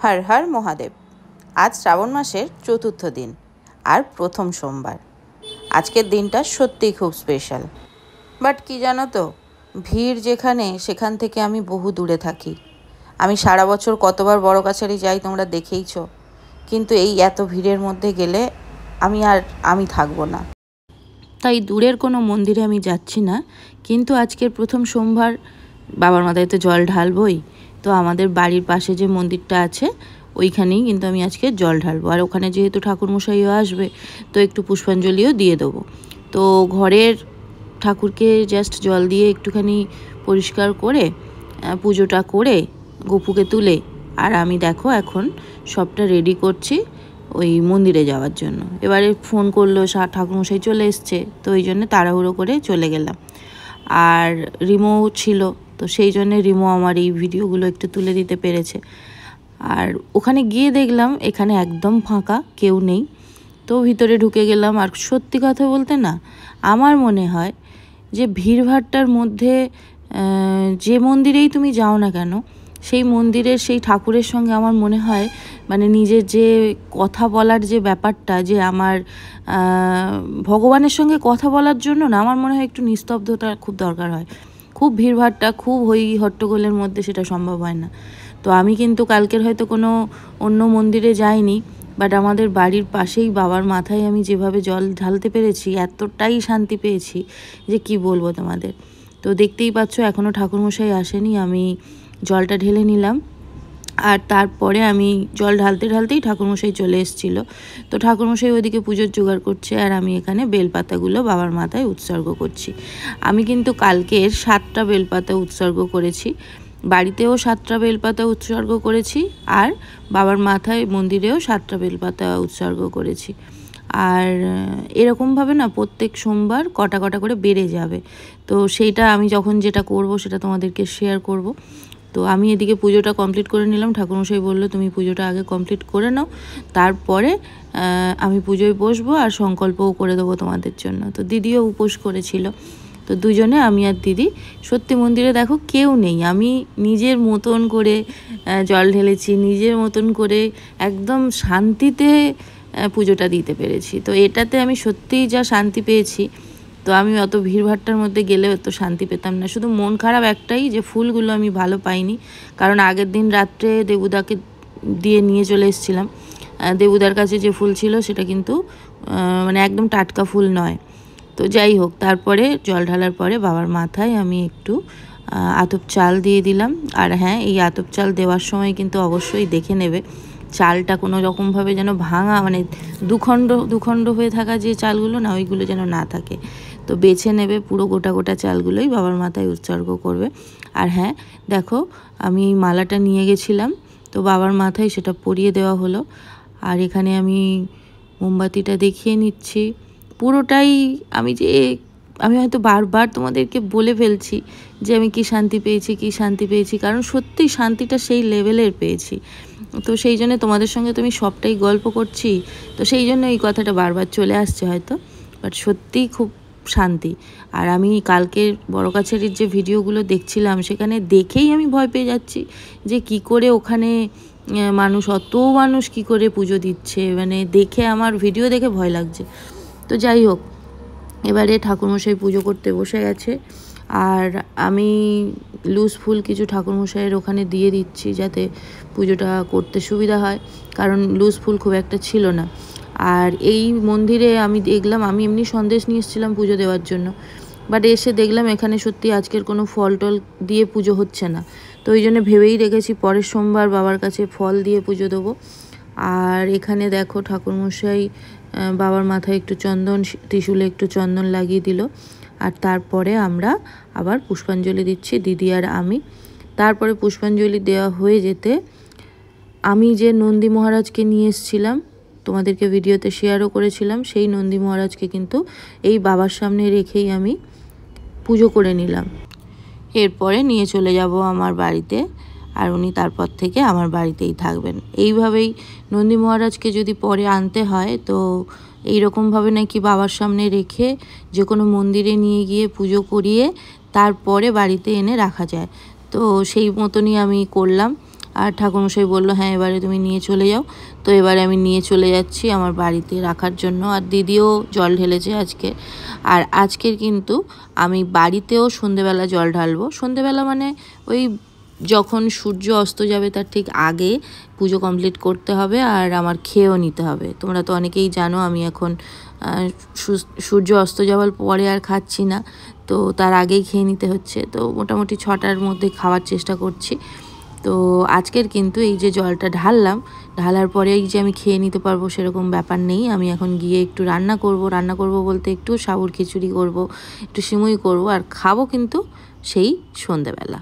हर हर महादेव। आज श्रावण मासेर चतुर्थ दिन और प्रथम सोमवार। आजकेर दिनटा सत्यि खूब स्पेशल। बाट कि जानो तो, भीड़ जेखाने सेखान थेके आमी बहु दूरे थाकी। आमी सारा बछर कतबार बड़ काछारी जाई तोमरा देखेइछो, किन्तु एई एत भीड़ेर मध्य गेले आमी थाकबो ना। ताई दूरेर कोनो मंदिरे आमी जाচ্ছি ना, किन्तु आजकेर प्रथम सोमवार बाबार माথায় तो जल ढालबोई। तो आमादेर बाड़ीर पाशे जे मंदिरटा आछे ओइखानेई किन्तु आमी आजके जल ढालबो। और ओखाने जेहेतु ठाकुरमशाइও आसबे तो एकटु पुष्पांजलिও दिए देबो। तो घरेर ठाकुरके जास्ट जल दिए एकटुखानी परिष्कार करे पुजोटा करे गपुके तुले और आमी देखो एखन सबटा रेडी करछि ওই মন্দিরে যাওয়ার জন্য। এবারে ফোন করলো, ঠাকুরমশাই চলে এসছে, তো ওই জন্য তাড়াহুড়ো করে চলে গেলাম। আর রিমো ছিল, তো সেই জন্য রিমো আমার এই ভিডিওগুলো একটু তুলে দিতে পেরেছে। আর ওখানে গিয়ে দেখলাম এখানে একদম ফাঁকা, কেউ নেই। তো ভিতরে ঢুকে গেলাম। আর সত্যি কথা বলতে না, আমার মনে হয় যে ভিড়ভাট্টার মধ্যে যে মন্দিরেই তুমি যাও না কেন, সেই মন্দিরের সেই ঠাকুরের সঙ্গে আমার মনে হয় মানে নিজের যে কথা বলার যে ব্যাপারটা, যে আমার ভগবানের সঙ্গে কথা বলার জন্য না আমার মনে হয় একটু নিস্তব্ধতা খুব দরকার হয়। খুব ভিড়ভাট্টা, খুব হই হট্টগোলের মধ্যে সেটা সম্ভব হয় না। তো আমি কিন্তু কালকের হয়তো কোনো অন্য মন্দিরে যাইনি, বাট আমাদের বাড়ির পাশেই বাবার মাথায় আমি যেভাবে জল ঢালতে পেরেছি এতটাই শান্তি পেয়েছি যে কি বলবো তোমাদের। তো দেখতেই পাচ্ছ এখনও ঠাকুরমশাই আসেনি, আমি জলটা ঢেলে নিলাম। আর তারপরে আমি জল ঢালতে ঢালতেই ঠাকুরমশাই চলে এসেছিলো। তো ঠাকুরমশাই ওইদিকে পুজোর জোগাড় করছে আর আমি এখানে বেলপাতাগুলো বাবার মাথায় উৎসর্গ করছি। আমি কিন্তু কালকের 7টা বেলপাতা উৎসর্গ করেছি, বাড়িতেও 7টা বেলপাতা উৎসর্গ করেছি আর বাবার মাথায় মন্দিরেও 7টা বেলপাতা উৎসর্গ করেছি। আর এরকমভাবে না প্রত্যেক সোমবার কটা কটা করে বেড়ে যাবে। তো সেইটা আমি যখন যেটা করব সেটা তোমাদেরকে শেয়ার করব। তো আমি এদিকে পুজোটা কমপ্লিট করে নিলাম। ঠাকুরমশাই বললো তুমি পুজোটা আগে কমপ্লিট করে নাও, তারপরে আমি পুজোয় বসবো আর সংকল্পও করে দেবো তোমাদের জন্য। তো দিদিও উপোস করেছিল। তো দুজনে আমি আর দিদি সত্যি মন্দিরে দেখো কেউ নেই, আমি নিজের মতন করে জল ঢেলেছি, নিজের মতন করে একদম শান্তিতে পুজোটা দিতে পেরেছি। তো এটাতে আমি সত্যিই যা শান্তি পেয়েছি, তো আমি অত ভিড়ভাট্টার মধ্যে গেলে অত শান্তি পেতাম না। শুধু মন খারাপ একটাই, যে ফুলগুলো আমি ভালো পাইনি, কারণ আগের দিন রাত্রে দেবুদাকে দিয়ে নিয়ে চলে এসেছিলাম। দেবুদার কাছে যে ফুল ছিল সেটা কিন্তু মানে একদম টাটকা ফুল নয়। তো যাই হোক, তারপরে জল ঢালার পরে বাবার মাথায় আমি একটু আতপ চাল দিয়ে দিলাম। আর হ্যাঁ, এই আতপ চাল দেওয়ার সময় কিন্তু অবশ্যই দেখে নেবে চালটা কোনো রকমভাবে যেন ভাঙা, মানে দুখণ্ড হয়ে থাকা যে চালগুলো না, ওইগুলো যেন না থাকে। তো বেছে নেবে, পুরো গোটা গোটা চালগুলোই বাবার মাথায় উৎসর্গ করবে। আর হ্যাঁ দেখো, আমি এই মালাটা নিয়ে গেছিলাম, তো বাবার মাথায় সেটা পরিয়ে দেওয়া হলো। আর এখানে আমি মোমবাতিটা দেখিয়ে নিচ্ছি পুরোটাই। আমি হয়তো বারবার তোমাদেরকে বলে ফেলছি যে আমি কি শান্তি পেয়েছি, কারণ সত্যি শান্তিটা সেই লেভেলের পেয়েছি। তো সেই জন্য তোমাদের সঙ্গে তো আমি সবটাই গল্প করছি, তো সেই জন্য এই কথাটা বারবার চলে আসছে হয়তো, বাট সত্যিই খুব শান্তি। আর আমি কালকের বড় কাছারির যে ভিডিওগুলো দেখছিলাম, সেখানে দেখেই আমি ভয় পেয়ে যাচ্ছি যে কি করে ওখানে অত মানুষ কি করে পুজো দিচ্ছে, মানে দেখে আমার ভিডিও দেখে ভয় লাগছে। তো যাই হোক, এবারে ঠাকুরমশাই পুজো করতে বসে গেছে আর আমি লুজ ফুল কিছু ঠাকুরমশাইয়ের ওখানে দিয়ে দিচ্ছি যাতে পুজোটা করতে সুবিধা হয়, কারণ লুজ ফুল খুব একটা ছিল না। আর এই মন্দিরে আমি দেখলাম, আমি এমনি সন্দেশ নিয়ে এসেছিলাম পুজো দেওয়ার জন্য, বাট এসে দেখলাম এখানে সত্যি আজকের কোনো ফল টল দিয়ে পুজো হচ্ছে না। তো ওই জন্য ভেবেই রেখেছি পরের সোমবার বাবার কাছে ফল দিয়ে পুজো দেবো। আর এখানে দেখো ঠাকুরমশাই বাবার মাথায় একটু চন্দন, ত্রিশূলে একটু চন্দন লাগিয়ে দিল। আর তারপরে আমরা আবার পুষ্পাঞ্জলি দিচ্ছি দিদি আর আমি। তারপরে পুষ্পাঞ্জলি দেওয়া হয়ে যেতে আমি যে নন্দী মহারাজকে নিয়ে এসেছিলাম, তোমাদেরকে ভিডিওতে শেয়ারও করেছিলাম, সেই নন্দী মহারাজকে কিন্তু এই বাবার সামনে রেখেই আমি পুজো করে নিলাম। এরপরে নিয়ে চলে যাব আমার বাড়িতে, আর উনি তারপর থেকে আমার বাড়িতেই থাকবেন। এইভাবেই নন্দী মহারাজকে যদি পরে আনতে হয়, তো এইরকমভাবে নাকি বাবার সামনে রেখে যে কোনো মন্দিরে নিয়ে গিয়ে পুজো করিয়ে তারপরে বাড়িতে এনে রাখা যায়। তো সেই মতনই আমি করলাম। আর ঠাকুরমশাই বললো হ্যাঁ এবারে তুমি নিয়ে চলে যাও। তো এবারে আমি নিয়ে চলে যাচ্ছি আমার বাড়িতে রাখার জন্য। আর দিদিও জল ঢেলেছে আজকে। আর আজকের কিন্তু আমি বাড়িতেও সন্ধেবেলা জল ঢালবো। সন্ধেবেলা মানে ওই যখন সূর্য অস্ত যাবে তার ঠিক আগে পুজো কমপ্লিট করতে হবে আর আমার খেয়েও নিতে হবে। তোমরা তো অনেকেই জানো আমি এখন সূর্য অস্ত যাওয়ার পরে আর খাচ্ছি না, তো তার আগেই খেয়ে নিতে হচ্ছে। তো মোটামুটি 6টার মধ্যে খাওয়ার চেষ্টা করছি। তো আজকের কিন্তু এই যে জলটা ঢালার পরে এই যে আমি খেয়ে নিতে পারবো সেরকম ব্যাপার নেই। আমি এখন গিয়ে একটু রান্না করব বলতে একটু সাবুর খিচুড়ি করব, একটু সিমুই করব আর খাবো কিন্তু সেই সন্ধেবেলা।